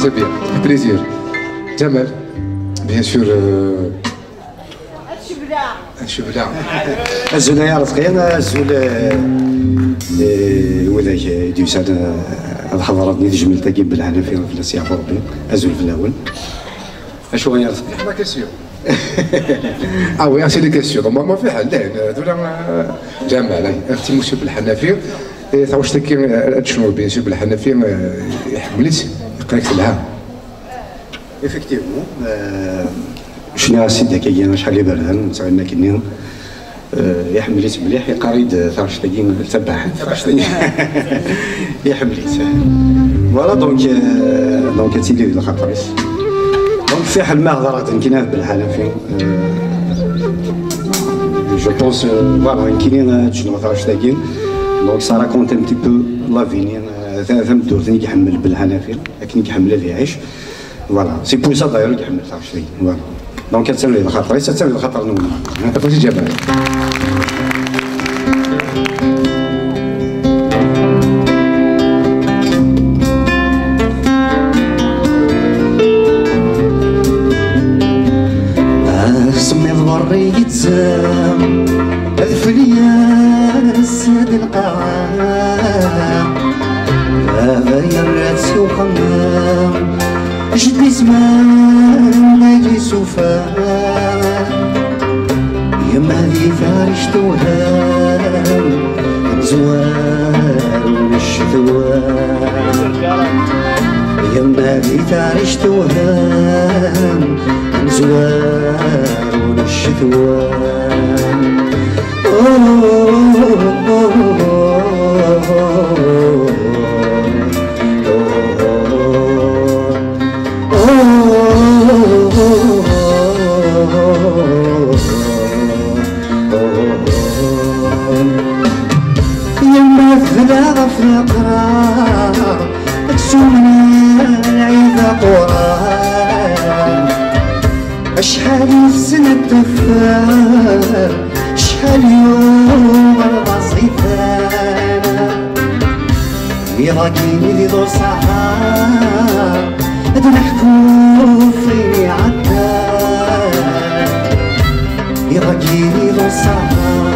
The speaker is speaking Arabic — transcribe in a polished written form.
سي بيان بليزير. جمال بيان سور الشبلة الزول يا رزقين الزول وذاك يدوسان الحضارات نيت جمل تاكي بالعنف في السياق الأوروبي الزول في الأول أشو يا رزقين؟ ما كيسيون اه وي سي لي كيسيون ما في حل لا دولا جمال اختي موسى بالحنفيه واش تاكي شنو بيان سور بالحنفيه يحملت يقراك العام ايفيكتيفمون شنو سيدي كاين شحال اللي بردان سعودنا كنين يحمليت مليح يقاريد ثارش تاكين تبع ثارش يحمليت فوالا دونك تيلي ديال الخطريس دونك في حل ما هضرات كاينه بالحنفي جو بونس فوالا كاينين شنو ثارش تاكين دونك سا راكونت ان تي بو لافينين ثم الدور ثاني كيحمل بالحنفي لكن كيحمل اللي يعيش فوالا سي بور سا داير كيحمل ثارش تاكين فوالا دونك تسمي الخطر تسمي الخطر نوما فوزي جمال سمي ضري يتسام اذف ليا الساد القاعة بابا يرات سوخنا جدي زمان ناجي سوفان يما هذي فارش توهام زوار والشثوان يما هذي فارش توهام زوار والشثوان يما الثلاثة في القرار تكسونا العيدة قران شحال في سنة الدفار شحال يوم البسيطان يراكيني ذي دور صحار ضحكو فيني عدار يراكيني دور صحار